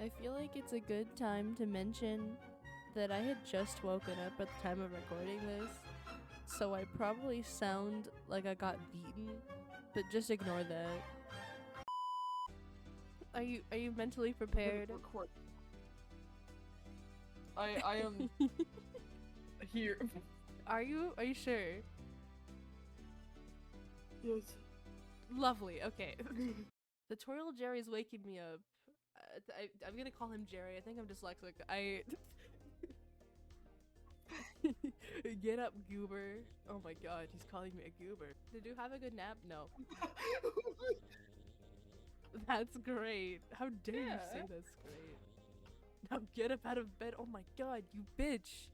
I feel like it's a good time to mention that I had just woken up at the time of recording this, so I probably sound like I got beaten, but just ignore that. Are you mentally prepared? Record. I am here. Are you sure? Yes. Lovely. Okay. Tutorial Jerry's waking me up. I'm gonna call him Jerry. I think I'm dyslexic. Get up, goober. Oh my god, he's calling me a goober. Did you have a good nap? No. That's great. How dare you say that's great? Now get up out of bed. Oh my god, you bitch.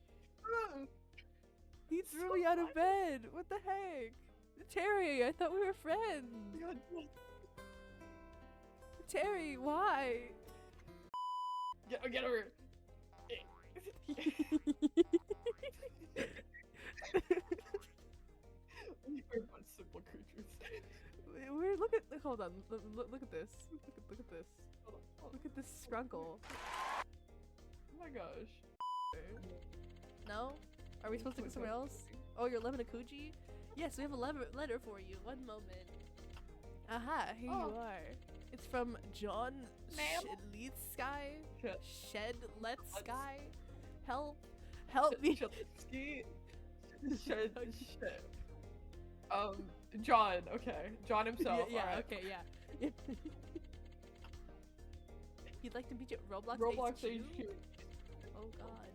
He threw me out of bed. What the heck? Terry, I thought we were friends. Terry, why? Get over here. Simple creatures. Hold on. Look at this. Look at this. Look at this scrunkle. Oh my gosh. No? Are we supposed to go somewhere else? Oh, you're Lemon Akuji? Yes, we have a letter for you. One moment. Aha, here you are. It's from John Shedletsky. Shedletsky. Help me. John. Okay, John himself. Yeah. Right. Okay. Yeah. He'd like to meet you at Roblox HQ. Oh God.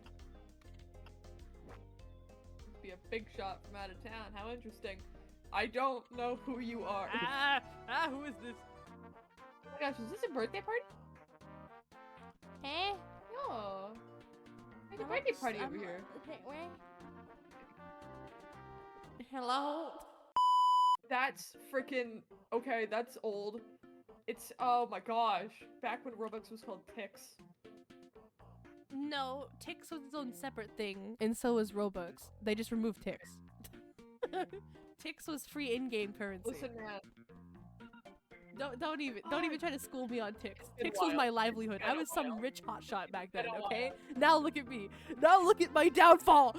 Be a big shot from out of town. How interesting. I don't know who you are. Who is this? Oh my gosh, is this a birthday party? Hey? Oh. Like a birthday party over here. Where? Hello? That's freaking okay, that's old. It's oh my gosh. Back when Roblox was called Tix. No, Tix was its own separate thing, and so was Robux. They just removed Tix. Tix was free in-game currency. Listen, man. Don't even try to school me on Tix. Tix was my livelihood. I was some rich hotshot back then, okay? Now look at me. Now look at my downfall!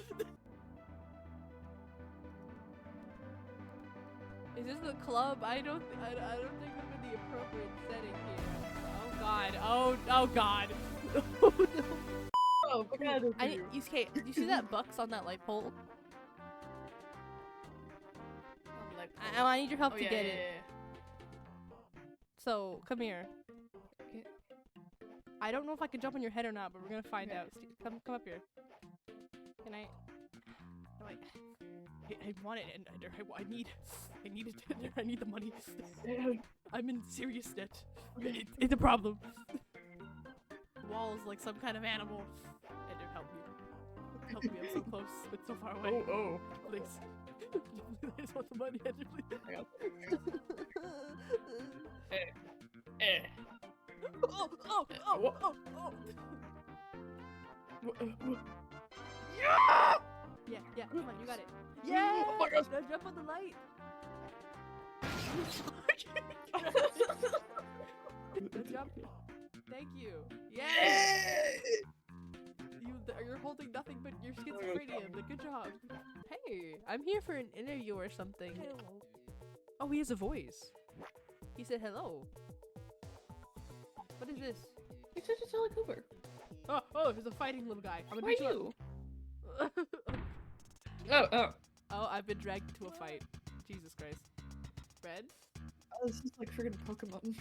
Is this the club? I don't think I'm in the appropriate setting here. Oh god. Oh god. Oh no. Oh god. Okay, do you see that bucks on that light pole? I need your help to get it. So, come here. Okay. I don't know if I can jump on your head or not, but we're gonna find out. Come up here. Can I? No, I want it, and I need it. I need the money. I'm in serious debt. It's a problem. The wall is like some kind of animal. Ender, help me. Help me, I'm so close, but so far away. Oh. Please. I just want the money, Ender, please. I got Yeah, come on, you got it. Yeah! Oh my gosh! Now jump on the light! Jump. Thank you. Yay! You're holding nothing but your schizophrenia. Good job. Hey, I'm here for an interview or something. Oh, he has a voice. He said hello. What is this? It's just a Sally Cooper. Oh, there's a fighting little guy. I'm gonna Why beat you up. Oh. Oh, I've been dragged into a fight. Jesus Christ. Red? Oh, this is like friggin' Pokemon.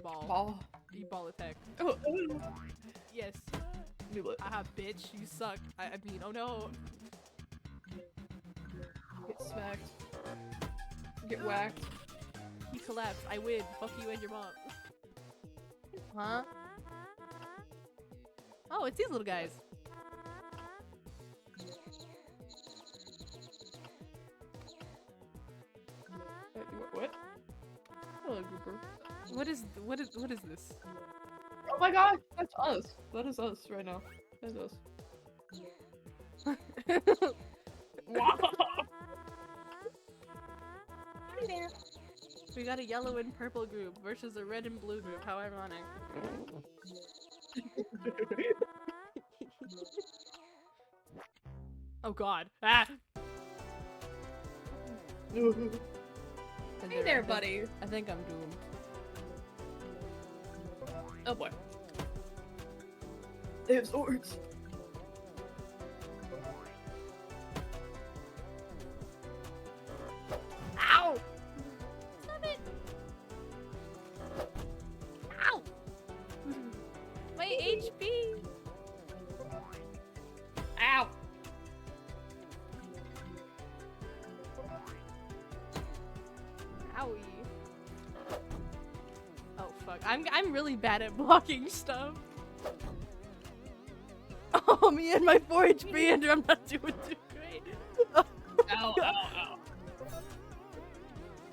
Ball. You ball attack. Oh. Yes. Aha, bitch. You suck. I mean, oh no. Get smacked. Get whacked. He collapsed. I win. Fuck you and your mom. Huh? Oh, it's these little guys. What? Hello, Grouper. What is this? Oh my god, that's us. That is us right now. That is us. Wow. Hi there. We got a yellow and purple group versus a red and blue group. How ironic. Oh god. Ah! Hey Ender, there, buddy. I think I'm doomed. Oh boy. They have swords. Ow! Stop it! Ow! My HP! Ow! Owie. Oh fuck. I'm really bad at blocking stuff. Oh, me and my 4 HP, Ender, I'm not doing too great. Ow, ow, ow.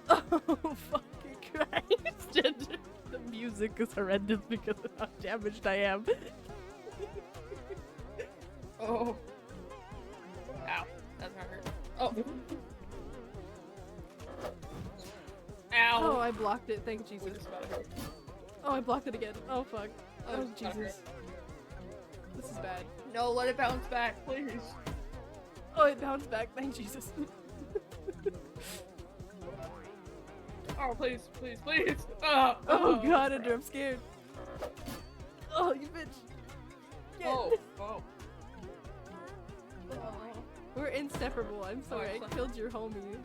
Oh, fucking Christ. Ender. The music is horrendous because of how damaged I am. Oh. Ow. That hurt. Oh. Ow. Oh, I blocked it. Thank Oh, Jesus. this is about to hurt. Oh, I blocked it again. Oh, fuck. Oh, Oh, it's about to Jesus. This is bad. No, let it bounce back, please. Oh, it bounced back. Thank Jesus. Oh, please, please, please. Oh, God, Ender, I'm scared. Oh, you bitch. Get. Oh, oh. We're inseparable. I'm sorry. I suck. killed your homie.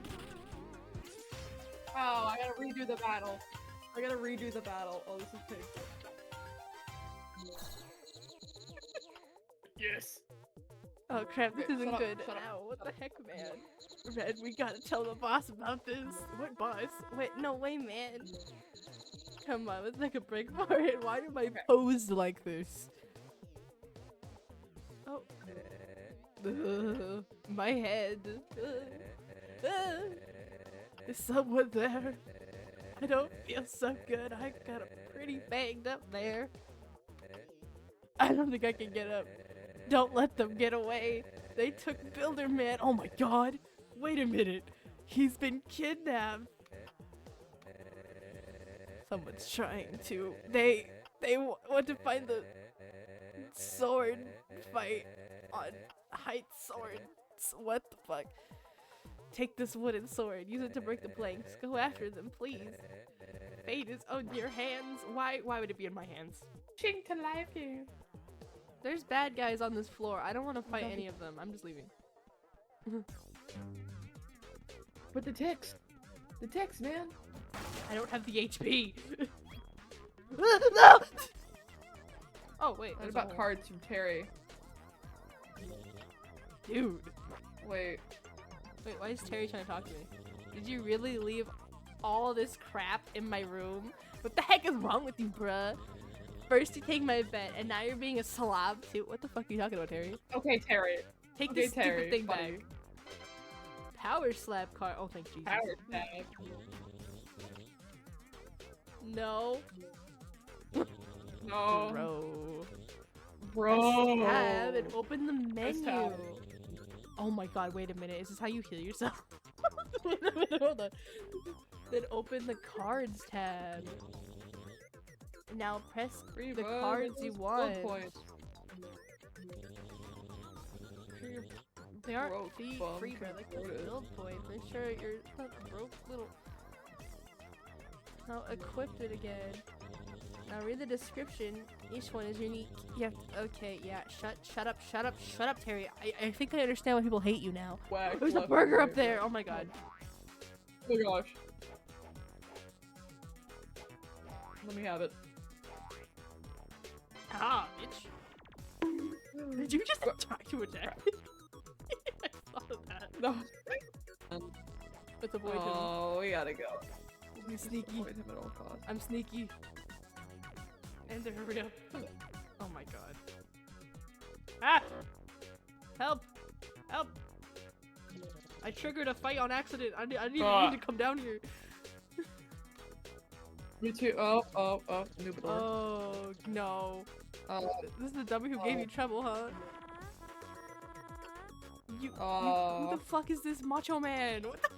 Oh, I gotta redo the battle. I gotta redo the battle. Oh, this is big. Yes. Oh crap, this Okay, isn't shut up, good. shut up, Ow, what shut the up. heck, man? Red, we gotta tell the boss about this. What boss? Wait, no way, man. Come on, let's take a break for it. Why am I posed like this? Oh. My head. Is someone there? I don't feel so good. I got a pretty banged up there. I don't think I can get up. Don't let them get away. They took Builder Man. Oh my god. Wait a minute. He's been kidnapped. Someone's trying to. They want to find the sword fight on height swords. What the fuck? Take this wooden sword. Use it to break the planks. Go after them, please. Fate is on your hands. Why would it be in my hands? Ching to life here. There's bad guys on this floor. I don't want to fight any of them. I'm just leaving. But the ticks. The ticks, man. I don't have the HP. No! Oh wait. What there's a about hole. cards from Terry? Dude. Wait. Wait, why is Terry trying to talk to me? Did you really leave all this crap in my room? What the heck is wrong with you, bruh? First you take my bed, and now you're being a slob too. What the fuck are you talking about, Terry? Okay, Terry. Take Okay, this Terry, stupid thing buddy. back. Power slap card. Oh, thank Jesus. Power tag. No. No. Bro. Bro. Tab and open the menu. tab. Oh my god, wait a minute. Is this how you heal yourself? Wait a minute, hold on. Then open the cards tab. Now press Free the bugs, cards you build want. points. They aren't Broke free, bum free but like transported. those build points. I'm sure you're a broke little. Now equip it again. Now read the description. Each one is unique. You have to, okay, yeah. Shut up, Terry. I think I understand why people hate you now. Whack, There's a left, burger right, up there. right. Oh my god. Oh my gosh. Let me have it. Ah, bitch. Did you just try to attack? I saw that. No. Let's avoid him. Oh, we gotta go. Be sneaky. Avoid him at all costs. I'm sneaky. And hurry up. Oh my god. Ah! Help! Help! I triggered a fight on accident. I didn't even need to come down here. Me too. Oh, noob door. Oh no. This is the dummy who gave you trouble, huh? Who the fuck is this Macho Man? What the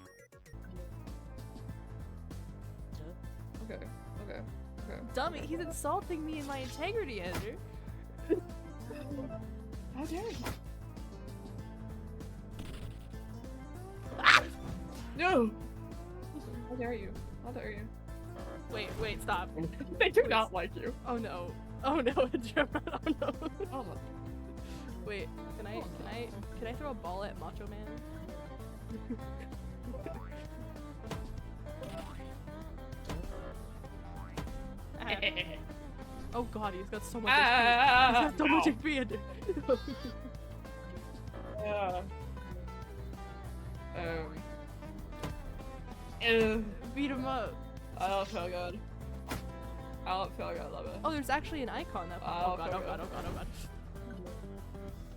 Okay. dummy? He's insulting me and my integrity, Ender. How dare you? No! How dare you? How dare you? Wait, stop. They do not like you. Oh no. Oh no, Andrew. Oh no. Oh my. Wait, can I throw a ball at Macho Man? Oh god, he's got so much HP. He's got so much HP under. Yeah. Beat him up. I don't feel good. I don't feel good, love it. Oh, there's actually an icon that. Oh god, oh god, oh god, oh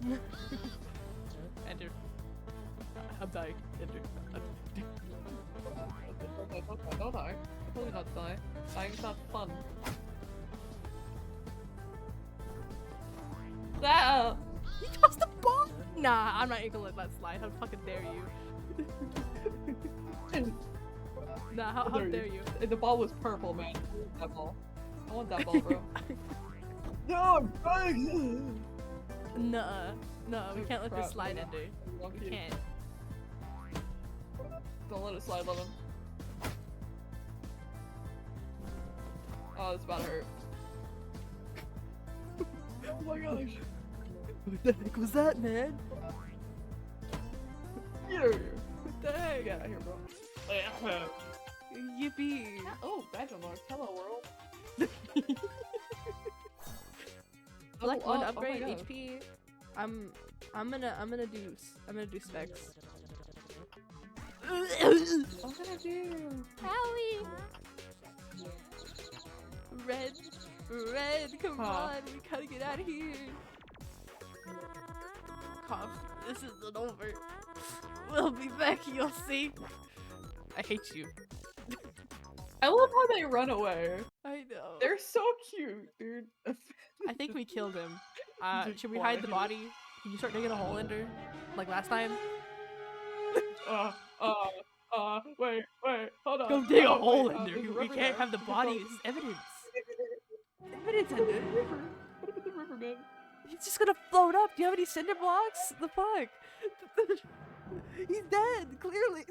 god. Enter. I'm dying. Enter. Don't die. Totally not die. Dying's not fun. Ah! He tossed the ball! Nah, I'm not gonna let that slide. How fucking dare you? Nah, how dare you? The ball was purple, man. That ball. I want that ball, bro. No, I'm Nuh-uh. No, we can't let this slide, Ender. We can't. Don't let it slide, love him. Oh, it's about to hurt. Oh my gosh. What the heck was that, man? Get over here. What the heck? Get out of here, bro. Yippee! Oh, badge unlocked. Hello, world. Select Level one up. upgrade Oh my God. HP. I'm gonna do specs. What am I gonna do? Howie! Red, come on, we gotta get out of here. Cough, this isn't over. We'll be back, you'll see. I hate you. I love how they run away. I know. They're so cute, dude. I think we killed him. Just Should we hide the fly. body? Can you start digging a hole, Ender? Like last time? Wait, hold on. Go dig a Oh, hole, wait, Ender. there's a We river can't there. have the We can body. go- This is evidence. Evidence, Ender. What about the river, man? He's just gonna float up. Do you have any cinder blocks? The fuck? He's dead, clearly.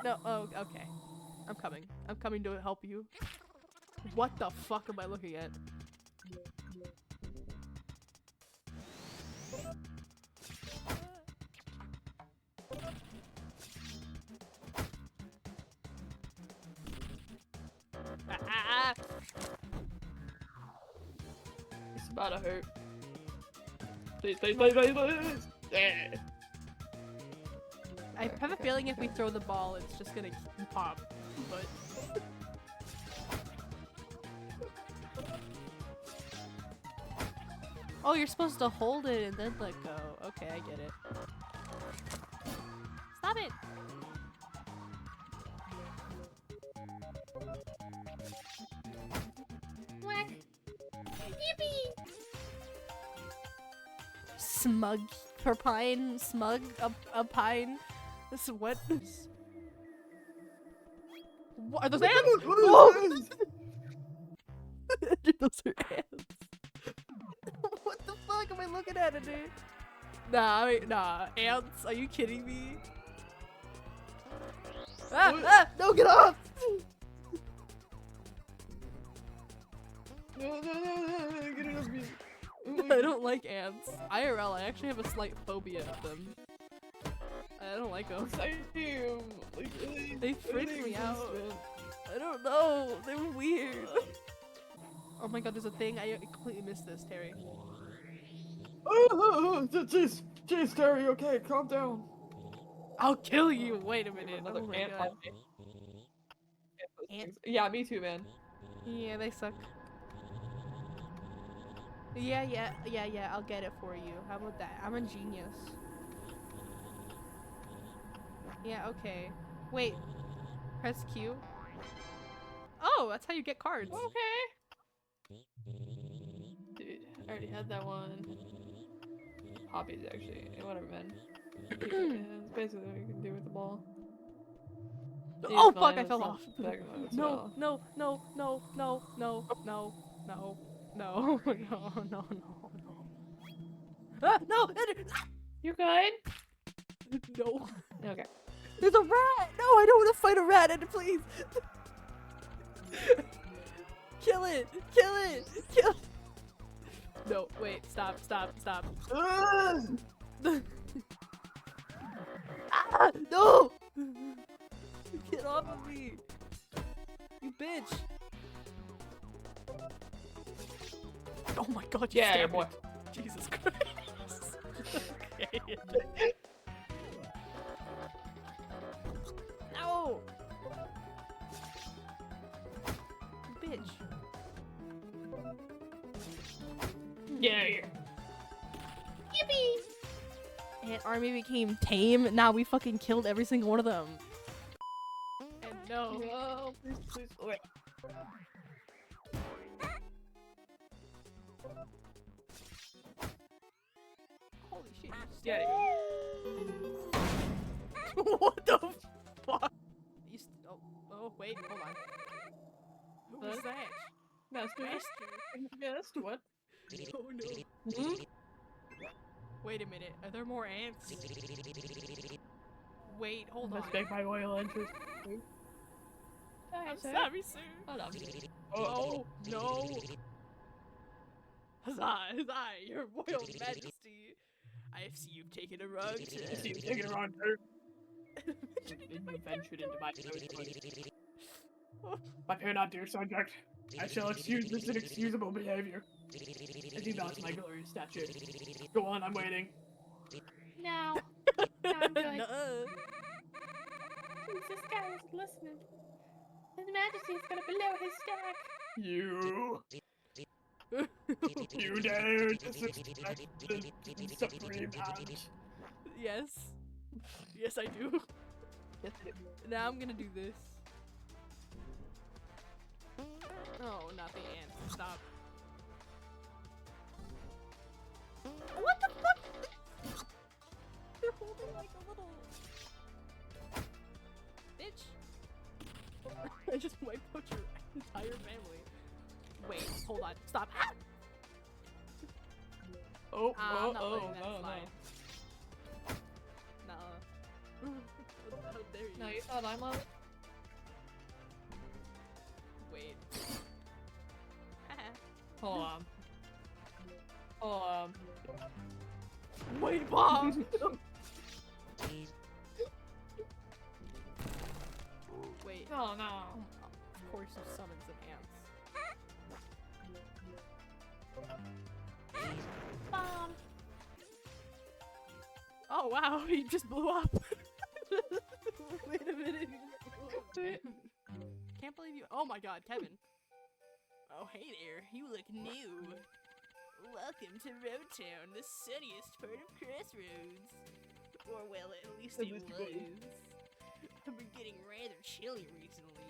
No, oh, okay. I'm coming. I'm coming to help you. What the fuck am I looking at? Ah! It's about to hurt. Please. Yeah. I have a feeling if we throw the ball, it's just gonna pop. But oh, you're supposed to hold it and then let go. Okay, I get it. Stop it! Whack! Yippee! Smug for pine, smug a pine. This what? What are those ants? Whoa! Those are ants. What the fuck am I looking at it, dude? Nah, ants? Are you kidding me? No, get off! No, get it off me. I don't like ants. IRL, I actually have a slight phobia of them. I don't like them. They freak me out. I don't know. They were weird. Oh my god, there's a thing. I completely missed this, Terry. Jeez, Terry, okay, calm down. I'll kill you. Wait a minute. Another Oh my ant god. fight. Ant- Yeah, me too, man. Yeah, they suck. Yeah, I'll get it for you. How about that? I'm a genius. Yeah, okay. Wait. Press Q. Oh, that's how you get cards. Okay. Dude, I already had that one. Hobbies, actually. Whatever, man. It's basically what you can do with the ball. Oh It's fuck, fine, I it's fell not off. that good as No, well. no, no, no, no, no, no, no, no, no, no, no, no. Ah, no! Ender! Ah! You good? No. Okay. There's a rat! No, I don't want to fight a rat, and please! Kill it! Kill it! Kill No, wait, stop. Ah, no! Get off of me! You bitch! Oh my god, you Yeah, stabbed boy. it. Jesus Christ. Okay. No! You bitch. Yeah, yeah. And army became tame. Now we fucking killed every single one of them. And no. No, please. Wait. Holy shit. Yeah. What the fuck? Oh, wait, hold on. Who was Huh? that? Master. Yes, what? Oh no. Hmm? Wait a minute. Are there more ants? Wait, hold on. Mistake my royal interest. I'm sorry, sir. Hold on. Oh, no. Huzzah, your royal majesty. I see you've taken a wrong turn. You've taken a wrong turn. You ventured into my territory. My fear not, dear subject. I shall excuse this inexcusable behavior. As he bows my glorious statue. Go on, I'm waiting. No. No, I'm good. Nuh-uh. This guy isn't listening. His Majesty's gonna blow his stack. You dare disrespect the supreme act. Yes. Yes, I do. Yes, Now I'm gonna do this. Oh, not the ants. Stop. What the fuck? They're holding like a little... Bitch. I just wiped out your entire family. Wait, hold on. Stop. Ah! Oh, I'm not letting that no. slide. Nuh-uh. How dare you? No, you thought I'm on. Wait. Hold on. Wait, Bob! Wait. Oh no. Of course you summoned some ants. Bomb. Oh wow, he just blew up. Wait a minute. Can't believe you. Oh my god, Kevin. Oh hey there, you look new. Welcome to Roadtown, the sunniest part of Crossroads. Or well, at least it was. I've been getting rather chilly recently.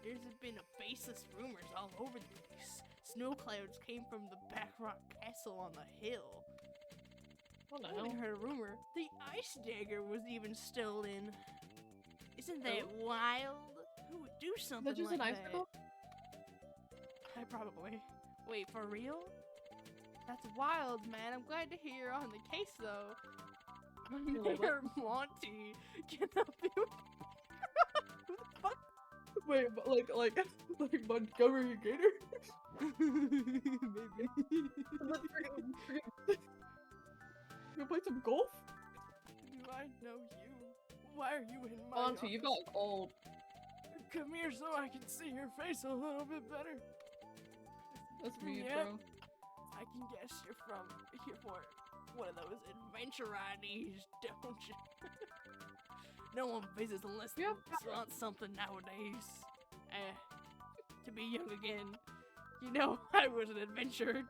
There's been baseless rumors all over the place. Snow clouds came from the Backrock Castle on the hill. What the I hell? even heard a rumor the ice dagger was even stolen. Isn't that wild? Who would do something Is that just like an that? icicle? I probably. Wait, for real? That's wild, man. I'm glad to hear you're on the case, though. Mayor Monty, can help you. Who the fuck? Wait, but like Montgomery Gator? Maybe. You play some golf? Do I know you? Why are you in my Monty, you got office? old. Come here so I can see your face a little bit better. That's me, Yeah. bro. I can guess you're for one of those adventure IDs, don't you? No one visits unless they Yep. want something nowadays. To be young again. You know, I was an adventurer.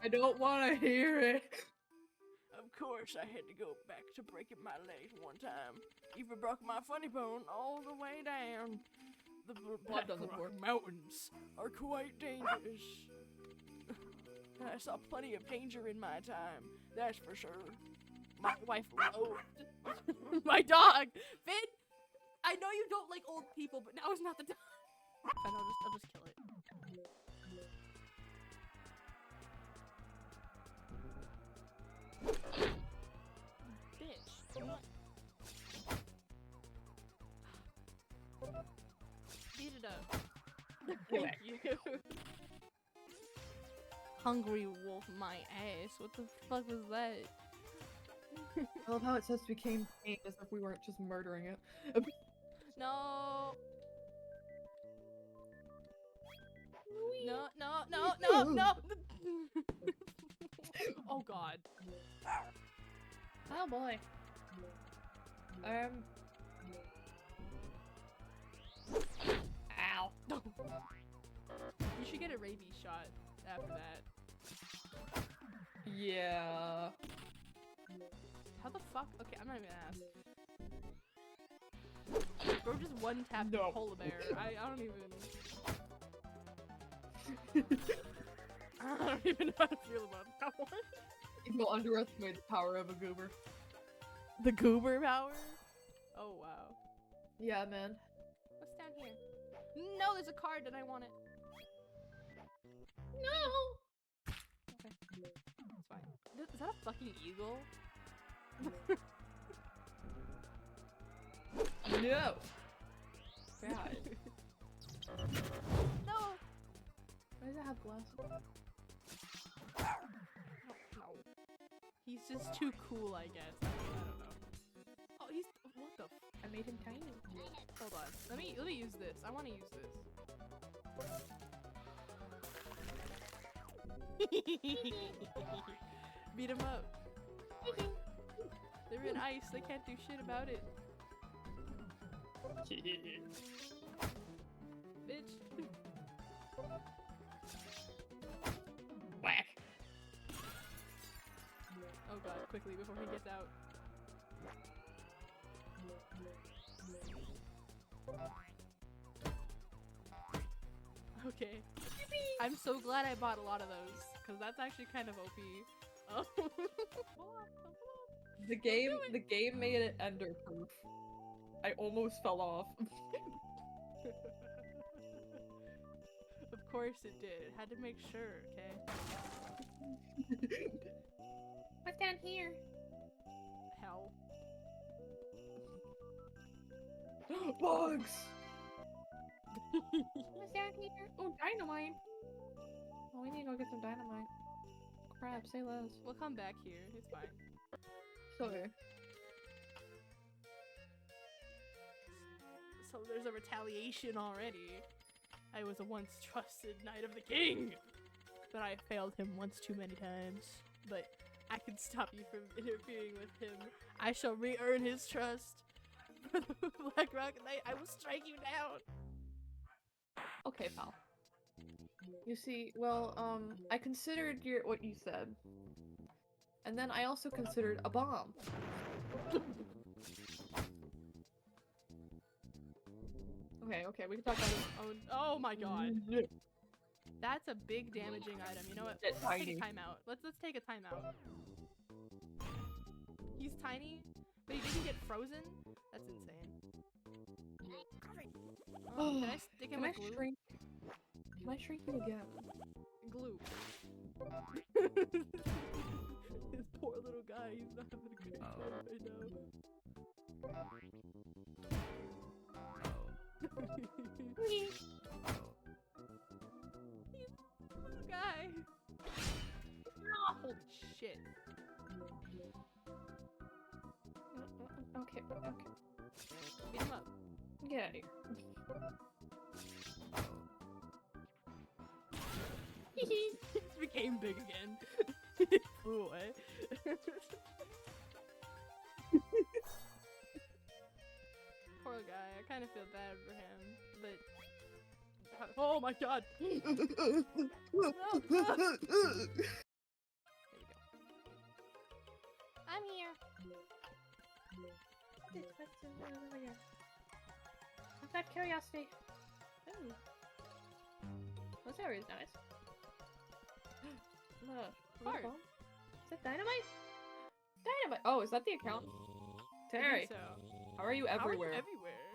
I don't want to hear it. Of course, I had to go back to breaking my leg one time. Even broke my funny bone all the way down. The Well, I've done that Black before. Rock Mountains are quite dangerous. I saw plenty of danger in my time, that's for sure. My wife loathed my dog. Finn, I know you don't like old people, but now is not the time. Fine, I'll just kill it. Beat it up. Anyway. Thank you. Hungry wolf my ass. What the fuck was that? I love how it says became pain as if we weren't just murdering it. No. No, no, no, no, no. Oh god. Oh boy. Ow. You should get a rabies shot after that. Yeah. How the fuck? Okay, I'm not even gonna ask. Bro just one tapped No. polar bear. I don't even. I don't even know how to feel about that one. People underestimate the power of a goober. The goober power? Oh wow. Yeah, man. What's down here? No, there's a card and I want it. No! Okay. It's fine. Is that a fucking eagle? No. God. No! Why does it have glass? No. He's just too cool, I guess. I don't know. Oh, he's. What the? I made him tiny. Hold on. Let me use this. I want to use this. Beat him up. They're in ice. They can't do shit about it. Bitch. Whack. Oh god, quickly before he gets out. Okay. I'm so glad I bought a lot of those, because that's actually kind of OP. Oh. The game made it ender proof. I almost fell off. Of course it did. It had to make sure, okay? What's down here? Hell. Bugs! What's down here? Oh, dynamite! Oh, we need to go get some dynamite. Crap, say less. We'll come back here. It's fine. Sorry. So there's a retaliation already. I was a once trusted knight of the king, but I failed him once too many times. But I can stop you from interfering with him. I shall re-earn his trust. For the Black Rock Knight, I will strike you down. Okay, pal. You see, well, I considered what you said. And then I also considered a bomb. Okay, we can talk about it. Oh my god. That's a big damaging item. You know what? It's Let's take a tiny. timeout. Let's take a timeout. He's tiny, but he didn't get frozen? That's insane. Can I stick him Can I with glue? shrink? Can I shrink you again? Glue. This poor little guy, he's not having a good time right now. Little guy. Holy shit. Okay. Beat him up. Get out of here. He became big again. Flew away. Poor guy. I kind of feel bad for him, but oh my god. No, no. There you go. I'm here. I've got curiosity. Ooh. This area is nice. Card. Is that dynamite? Dynamite! Oh, is that the account? I Terry, think so. how are you everywhere? How are you everywhere?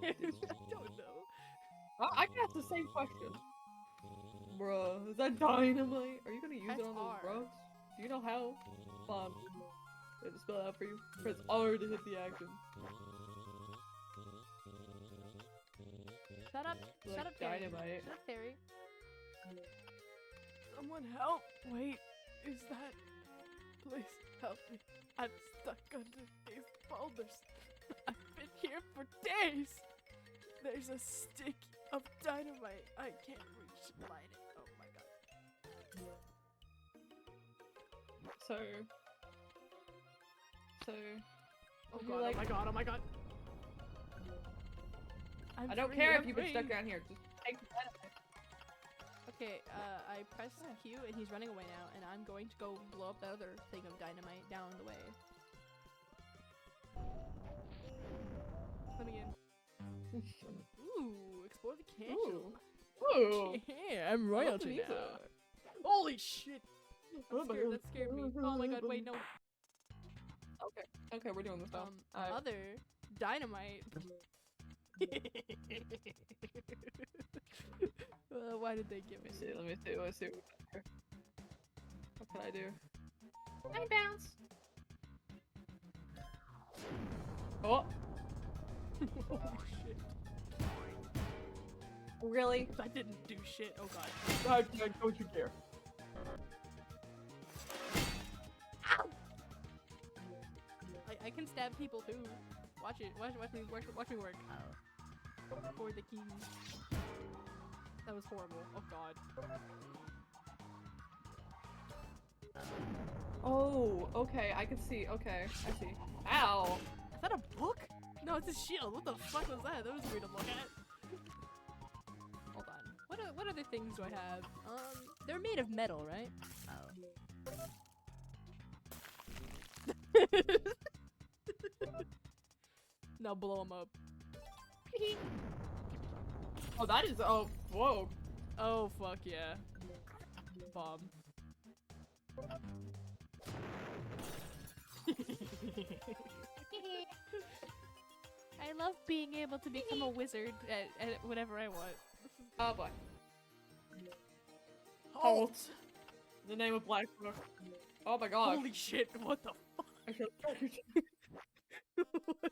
I don't know. I can ask the same question. Bruh, is that dynamite? Are you gonna use Press it on those R. rugs? Do you know how fun Let me spell it out for you. Press R to hit the action. Shut up. Like Shut up, Terry. dynamite. Shut up, Terry. Someone help. Wait, is that... Please help me. I'm stuck under these boulders. I've been here for days. There's a stick of dynamite. I can't reach to light it. Oh my god. So... Oh you god, like- oh my god, oh my god. I'm I don't free, care I'm if you've been free. stuck down here. Just take the dynamite. Okay, I pressed Q and he's running away now, and I'm going to go blow up that other thing of dynamite down the way. Let me in. Ooh, explore the castle. Ooh. Yeah, I'm royalty Love now. Lisa. Holy shit! Oh I'm my scared, God. that scared me. Oh my god, wait, no. Okay, we're doing this now. Other dynamite. Why did they give me? Let me see. What can I do? I bounce. Oh! Oh shit. Really? That didn't do shit. Oh god. Don't you dare. I can stab people too. Watch it. Watch me work. For the king. That was horrible. Oh god. Oh, okay, I can see. Okay, I see. Ow! Is that a book? No, it's a shield. What the fuck was that? That was weird to look at. Hold on. What other things do I have? They're made of metal, right? Now blow them up. Oh, that is. Oh, whoa. Oh fuck yeah. Bomb. I love being able to become a wizard at whatever I want. Oh boy. Halt! In the name of Blackbook. Oh my god. Holy shit, what the fuck? I should What the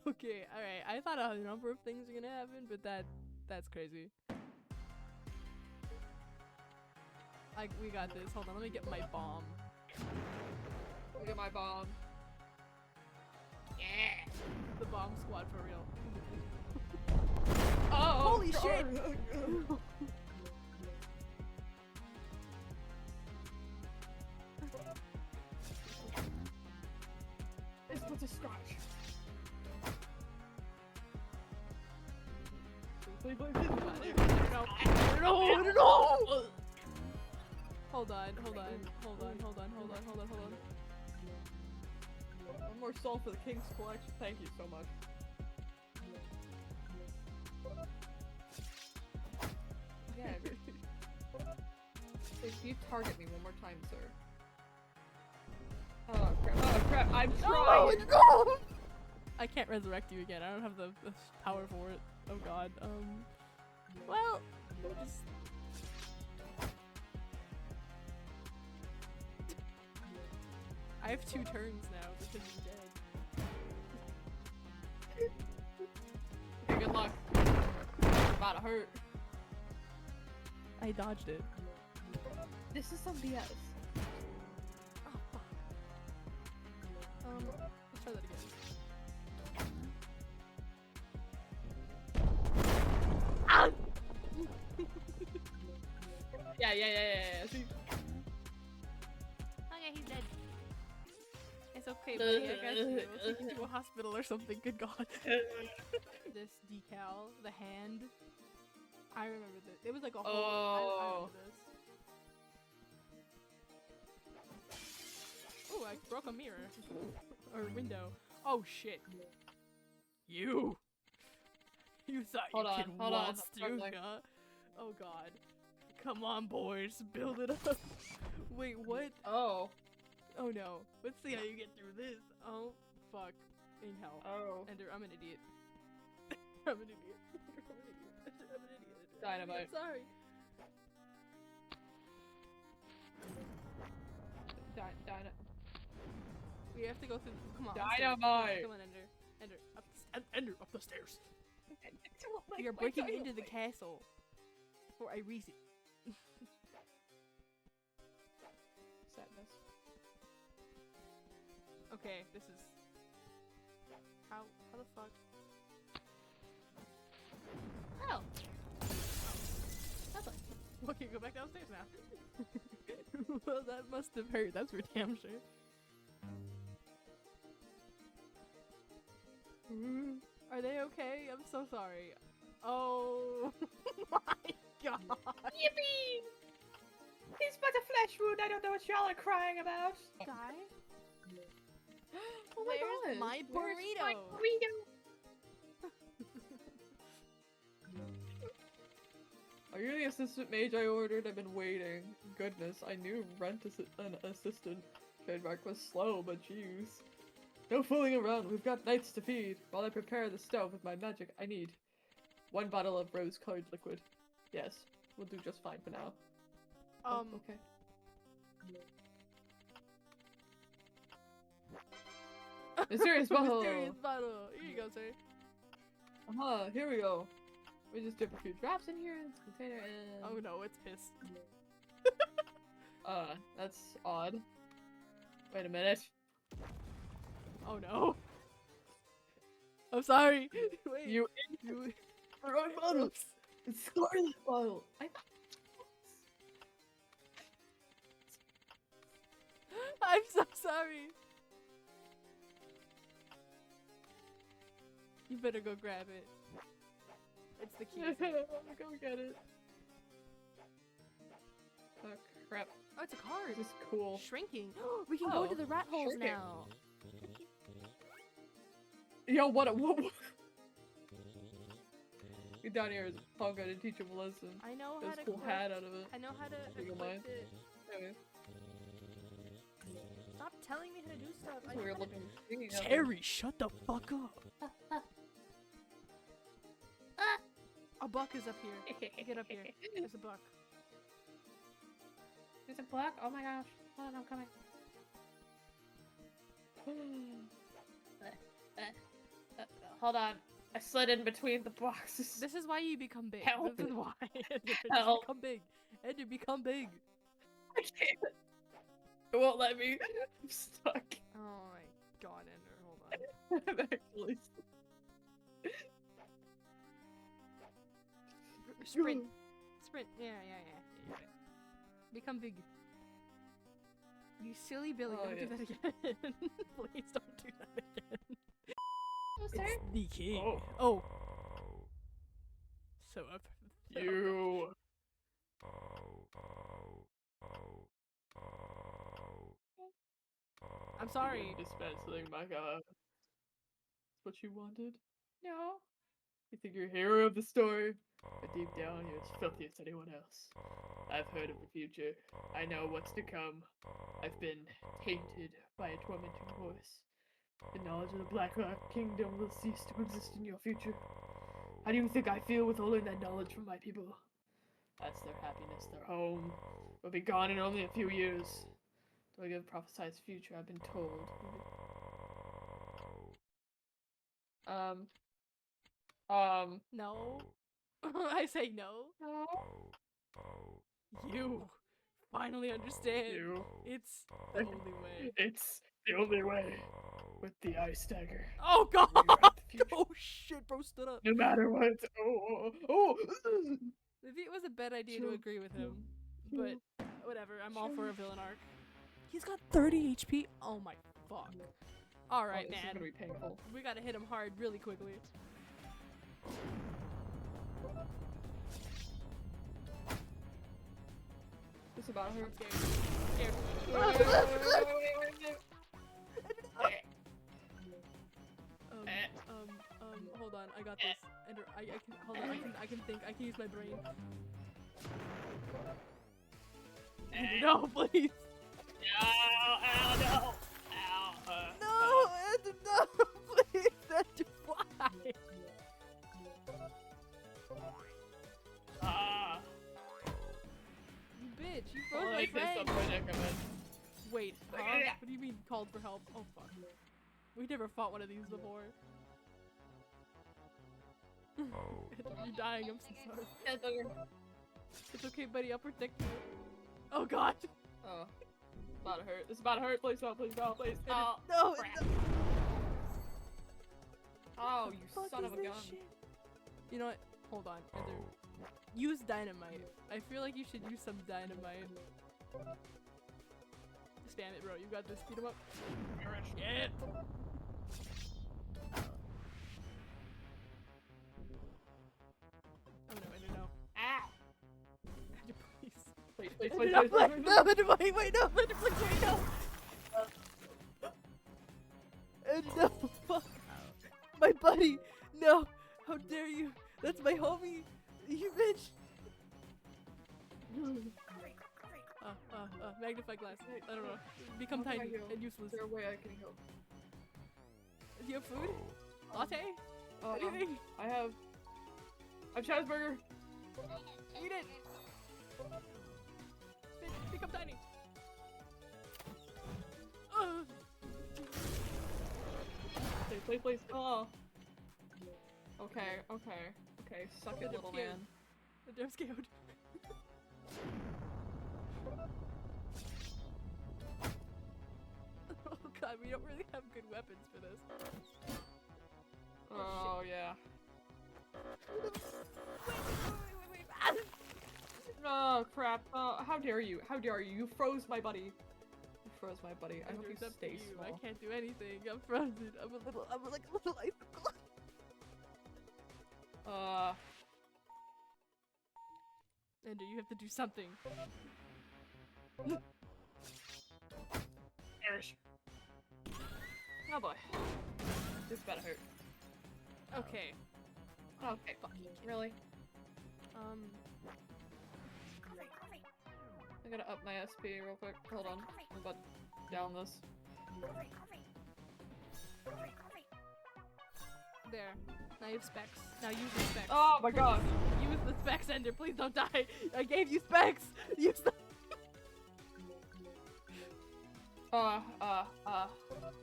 Okay, alright. I thought a number of things were gonna happen, but that's crazy. We got this. Hold on, let me get my bomb. Look at my bomb. Yeah! The bomb squad for real. Oh! Holy shit! This was a scratch. No! Hold on. One more soul for the King's Collection. Thank you so much. Yeah. If you target me one more time, sir. Oh crap, I'm trying! No! I can't resurrect you again. I don't have the power for it. Oh god. Well, just... I have 2 turns now because he's dead. Okay, good luck. It's about to hurt. I dodged it. This is some BS. Oh fuck. Let's try that again. Ah! Yeah. See? Okay, he's dead. It's okay, buddy. I got you. We'll take you to a hospital or something. Good god. This decal, the hand. I remember this. It was like a whole. I remember this. Oh, I broke a mirror or window. Oh shit! You thought Hold you on, could hold on, waltz through, like- huh? Oh god! Come on, boys, build it up. Wait, what? Oh. Oh no! Let's see how you get through this. Oh fuck! In hell. Oh. Ender, I'm an idiot. I'm an idiot. I'm an idiot. Ender, I'm an idiot. Dynamite. Sorry. Dynamite. We have to go through. Come on. Dynamite. Come on, Ender. Ender, Ender, up the stairs. Like, You're breaking into the castle for a reason. Sadness. Okay, this is how the fuck? Oh. Lovely. Okay, go back downstairs now. Well, that must have hurt. That's for damn sure. Are they okay? I'm so sorry. Oh my god. Yippee! It's but a flesh wound. I don't know what y'all are crying about. Guy? Oh my Where's god. my Where's burrito? my burrito? Are you the assistant mage I ordered? I've been waiting. Goodness, I knew an assistant. Trademark was slow, but jeez. No fooling around, we've got knights to feed. While I prepare the stove with my magic, I need 1 bottle of rose-colored liquid. Yes, we'll do just fine for now. Okay. Mysterious bottle! Mysterious bottle. Here you go, sir. Here we go. We just dip a few drops in here in this container and... Oh no, it's pissed. That's odd. Wait a minute. Oh no. I'm sorry. Wait. You wrong bottle! Oops. It's Scarlet bottle! I'm so sorry. You better go grab it. It's the key. Go get it. Oh crap. Oh, it's a card. This is cool. Shrinking. We can go to Oh, the rat holes shrinking. now. Yo, what? Get down here, Paul gonna teach him a lesson. I know how There's to a cool collect- hat out of it. I know how to You don't collect mind? it. Anyway, Stop telling me how to do stuff. that's a weird looking thing. Terry, shut the fuck up. A buck is up here. Get up here. There's a buck. There's a buck? Oh my gosh. Hold on, I'm coming. Hold on. I slid in between the boxes. This is why you become big. Help. This is why. Ender, just Help. become big. Ender, become big. I can't. It won't let me. I'm stuck. Oh my god, Ender, hold on. I'm actually stuck. Sprint. Sprint. Yeah. You're right. Become big. You silly Billy, Oh, don't do that again. Please don't do that again. Oh, sir? It's the king. Oh. Oh. So up. You. I'm sorry. Dispensing my god. That's what you wanted? No. You think you're a hero of the story? But deep down, you're as filthy as anyone else. I've heard of the future. I know what's to come. I've been tainted by a tormenting voice. The knowledge of the Black Rock Kingdom will cease to exist in your future. How do you think I feel withholding that knowledge from my people? That's their happiness, their home. Will be gone in only a few years. Do I give prophesied future? I've been told. No. I say no. No. You finally understand. You. It's the only way. It's the only way. With the ice dagger. Oh god! Figure out the future. Oh shit, bro, stood up. No matter what. Oh. Maybe it was a bad idea to Chill. agree with him, but whatever. I'm all for a villain arc. He's got 30 HP. Oh my fuck. All right, This is man. gonna be painful. We gotta hit him hard really quickly. It's about her. I'm scared. Hold on. I got this. Ender, I can hold on. I can think. I can use my brain. No, please. Ow, No, Ender, no, please. Ender, why? You bitch. You froze my like this friend. up my neck, I meant. Wait, huh? What do you mean called for help? Oh fuck. We never fought one of these before. You're dying, I'm so sorry. That's okay. It's okay, buddy, I'll protect you. Oh god! Oh. It's about to hurt. It's about to hurt. Please don't, please don't, please. Oh, No! crap. Oh, you Fuck son is of a this gun. shit? You know what? Hold on. Ender. Use dynamite. I feel like you should use some dynamite. Spam it, bro. You got this. Beat him up. Shit! Oh no, Ender, no. Ah! Ender, please. Please, please, Ender, please, no, please, please, please, no, Ender, wait, wait, no! Ender, please, wait, no! Ender, no! Fuck! My buddy! No! How dare you! That's my homie! You bitch! Magnify glass. I don't know. Become How can I tiny heal? and useless. Is there a way I can help? Do you have food? Latte? No. Anything? I have cheeseburger. Eat it! Become tiny! Please, please, please. Oh. Okay, okay. Okay, suck it, little man. I'm scared. Oh god, we don't really have good weapons for this. Oh, yeah. Wait. Oh, crap. How dare you? How dare you? You froze my buddy. You froze my buddy. I hope you It's up to stay you. small. I can't do anything. I'm frozen. I'm like a little icicle. Ender, you have to do something. Perish. Oh boy. This better hurt. Okay. Okay. Really? I gotta up my SP real quick. Hold on. I'm about to down this. There. Now you have specs. Now use the specs. Oh my god! Use the specs, Ender. Please don't die. I gave you specs. Use them.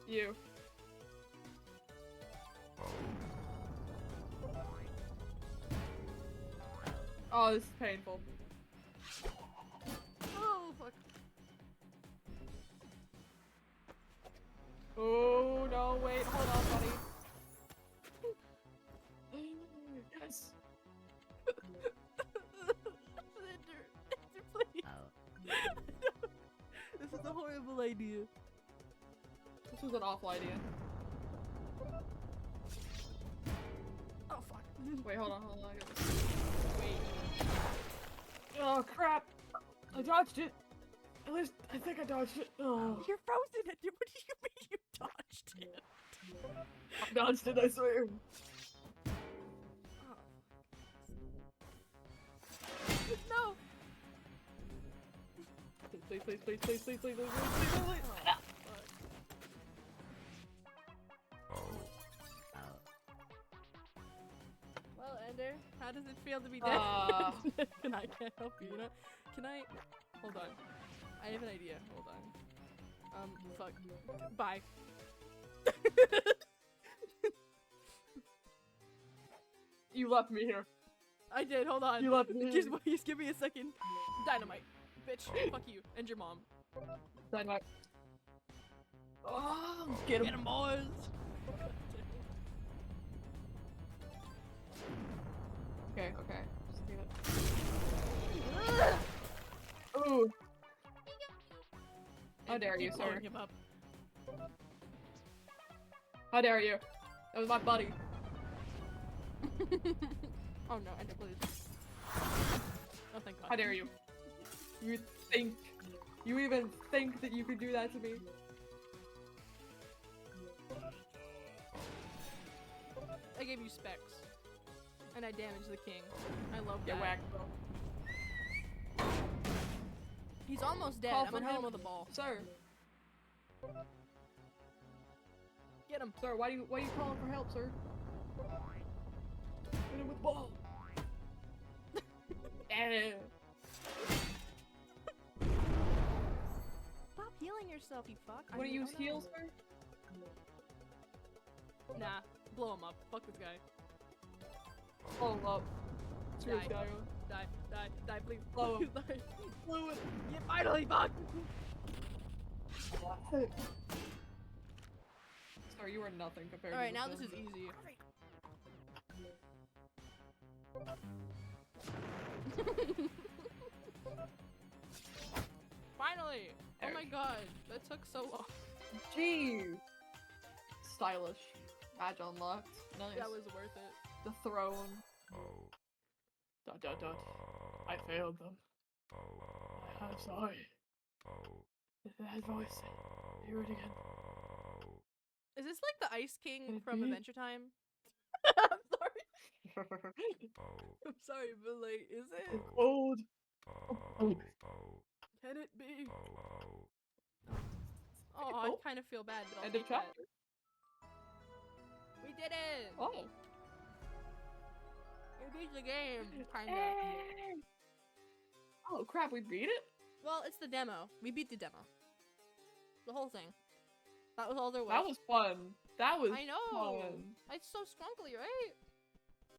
You. Oh, this is painful. Oh fuck. Oh no! Wait, hold on, buddy. Yes. Ender, please. This is a horrible idea. This was an awful idea. Oh fuck. Wait, hold on. I got this. Wait. Oh crap! I dodged it. At least I think I dodged it. Oh. You're frozen, Ender. What do you mean you dodged it? I dodged it, I swear. No. Please, please, please, please, please, please, please, please, please, please. Well, Ender, how does it feel to be dead? I can't help you, you know? Can I... Hold on. I have an idea. Hold on. Fuck. Bye. You left me here. I did, hold on. You left me Just give me a second. Dynamite. Bitch. Fuck you. And your mom. Dynamite. Oh, get him. Get him, boys! Okay, okay. Just leave it. Ooh. How dare you, Keep sir? blowing him up. How dare you? That was my buddy. Oh no, Ender, please. Oh, thank God. How dare you? You think... You even think that you could do that to me? I gave you specs. And I damaged the king. I love Get that. whacked, bro. He's almost dead. Call I'm for gonna hit him help. with a ball. Sir. Get him. Sir, why are you calling for help, sir? Hit him with the ball. Stop healing yourself. yourself, you fuck. You wanna use heals, sir? Nah, blow him up. Fuck this guy. Blow him up. Screw this Die. guy. Die, please. Blow him. Die. Blow it. Yeah, finally, fuck! Sorry, you are nothing compared Alright, to now this this is one. easy. Finally! Oh my god, that took so long. Jeez! Stylish. Badge unlocked. Nice. That was worth it. The throne. Dot dot dot. I failed them. I'm sorry. That voice. Hear it again. Is this like the Ice King Can it from be? Adventure Time? I'm sorry. I'm sorry, but like, is it? Cold. Can it be? Oh, I Oh. kind of feel bad, but I'll End of take that. chapter. We did it! Oh. We beat the game, kinda. Hey. Oh crap, we beat it? Well, it's the demo. We beat the demo. The whole thing. That was all there was. That was fun. That was I know! fun. It's so scrunkly, right?